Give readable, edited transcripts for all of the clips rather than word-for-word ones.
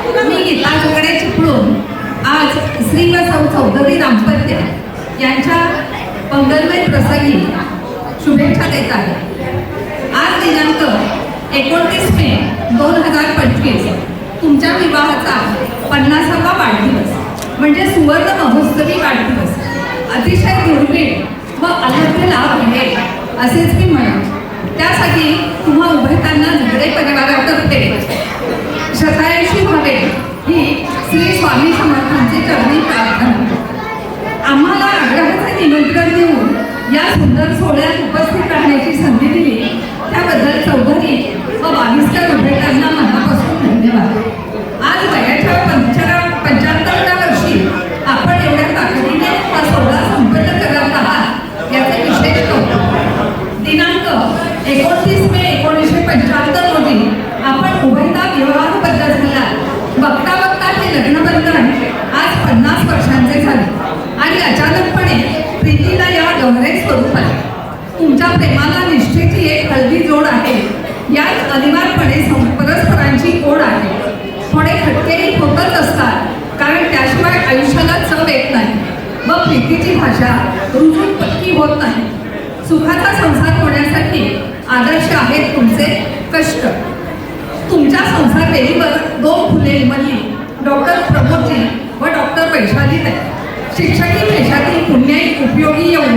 मी गीताकडे चिपळून आज श्री व सौ चौधरी दाम्पत्य यांच्या मंगलमय प्रसंगी शुभेच्छा देत आहे. आज दिनांक 29 मे 2025 तुमच्या विवाहाचा 50वा वाढदिवस म्हणजे सुवर्ण महोत्सवी वाढदिवस अतिशय दुर्मिळ व अनन्य लाभ मिळेल असेच मी म्हणेन. त्यासाठी तुम्हा उभयतांना झगडे परिवारातर्फे शतायुषी व्हावे ही श्री स्वामी समर्थांची चरणी प्रार्थना. आम्हाला आग्रहाचे निमंत्रण देऊन या सुंदर सोहळ्यात उपस्थित राहण्याची संधी दिली त्याबद्दल चौधरी व वागिस्कर उभयतांना मनापासून धन्यवाद. आज वयाच्या 75व्या वर्षी आपण एवढ्या ताकदीने हा सोहळा संपन्न करत आहात याचे विशेष कौतुक. दिनांक 29 मे 1975 रोजी आपण उभयता विवाहबद्ध झाला. बघता बघता हे लग्नबंधन आज 50 वर्षांचे झाले आणि अचानकपणे प्रीतीला या गहरे स्वरूप आले. तुमच्या प्रेमाला निष्ठेची एक हळदी जोड आहे. यात अनिवार्यपणे परस्परांची ओढ आहे. थोडे खटकेही होतच असतात कारण त्याशिवाय आयुष्याला चव येत नाही व प्रीतीची भाषा रुजून पक्की होत नाही. सुखाचा संसार होण्यासाठी आदर्श आहेत तुमचे कष्ट. तुमच्या संसार वेळीवर 2 फुले उमलली, डॉक्टर प्रमोदजी व डॉक्टर वैशालीताई. शिक्षकी पेशातील पुण्याई उपयोगी येऊन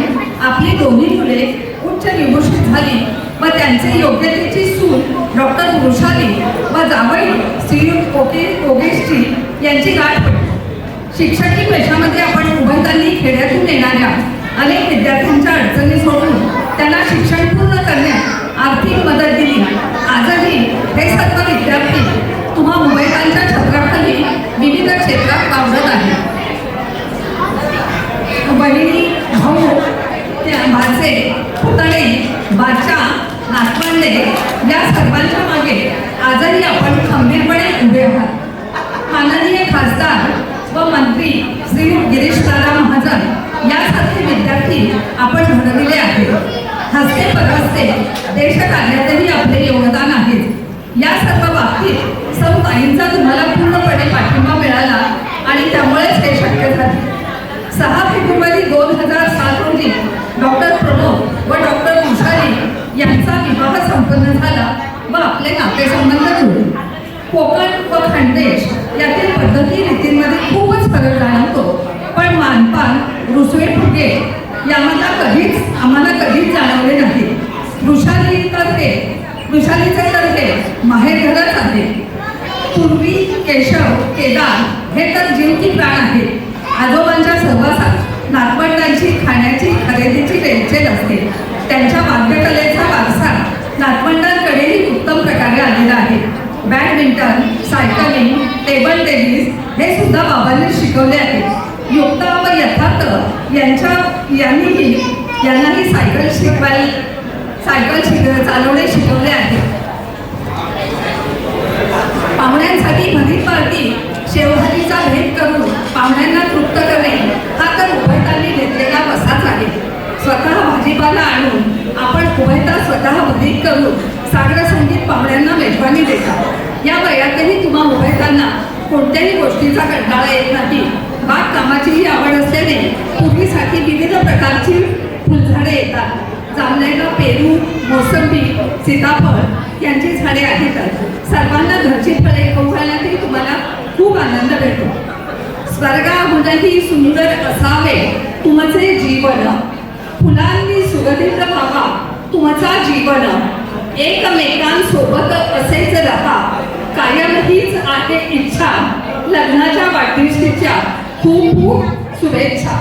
आपली दोन्ही मुले उच्च विभूषित झाली व त्यांचे योग्यतेची सून डॉक्टर वृषाली व जावई श्रीयुत ओगेशजी यांची गाठ पडली. शिक्षकी पेशामध्ये आपण उभयतांनी खेड्यातून येणाऱ्या अनेक विद्यार्थ्यांच्या अडचणी सोडून त्यांना शिक्षण पूर्ण करण्यात आर्थिक मदत दिली. आजही हे सर्व विद्यार्थी तुम्हा उभयतांच्या छत्राखाली विविध क्षेत्रात वावरत आहेत. बहिणी, भाऊ, भाचे, पुतणे, बाचा, नातवंडे या सर्वांच्या मागे आजही आपण खंबीरपणे उभे आहात. माननीय खासदार व मंत्री श्री गिरीशदादा महाजन यासारखे विद्यार्थी आपण घडविले आहेत. हस्ते परहस्ते देशकार्यातही आपले योगदान आहे. या सर्व बाबतीत सौ ताईंचा तुम्हाला पूर्णपणे पाठिंबा मिळाला आणि त्यामुळेच हे शक्य झाले. 6 फेब्रुवारी 2007 रोजी डॉक्टर प्रमोद व डॉक्टर वृषाली यांचा विवाह संपन्न झाला व आपले नातेसंबंध जुळले. कोकण व खानदेश यातील पद्धती रीतींमध्ये खूपच फरक जाणवतो पण मानपान रुसवे फुगे आम्हाला कधीच जाणवले नाही. वृषालीचे तर्फे माहेरघरच आहे. पूर्वी केशव केदार हे तर जीव की प्राण आहे. आजोबांच्या सहवासात नातवंडांची खाण्याची खरेदीची रेलचेल असते. त्यांच्या वाद्यकलेचा वारसा नातवंडांकडेही उत्तम प्रकारे आलेला आहे. बॅडमिंटन, सायकलिंग, टेबल टेनिस हे सुद्धा बाबांनी शिकवले आहे. युक्ता व यथार्थ यांनाही सायकल चालवणे शिकवले आहे. पाहुण्यांसाठी भरीत पार्टी शेवभाजीचा भेट करून पाहुण्यांना तृप्त करणे हा तर उभयतांनी घेतलेला वसाच आहे. स्वतः भाजीपाला आणून आपण उभयता स्वतः भरीत करून सागर संगीत पाहुण्यांना मेजवानी देतात. या वयातही तुम्हा उभयतांना कोणत्याही गोष्टीचा कंटाळा येत नाही. बागकामाचीही आवड असल्याने पूर्वीसाठी विविध प्रकारची फुलझाडे येतात. जांभळा, पेरू, मोसंबी, सीताफळ यांची झाडे आहेतच. सर्वांना घरची फळे खाऊ घालण्यातही तुम्हाला खूप आनंद मिळतो. स्वर्गाहूनही सुंदर असावे तुमचे जीवन, फुलांनी सुगंधित व्हावा तुमचा जीवन, एकमेकांसोबत असेच रहा, कायम हीच आहे इच्छा, लग्नाच्या वाढदिवशीच्या खूप खूप शुभेच्छा.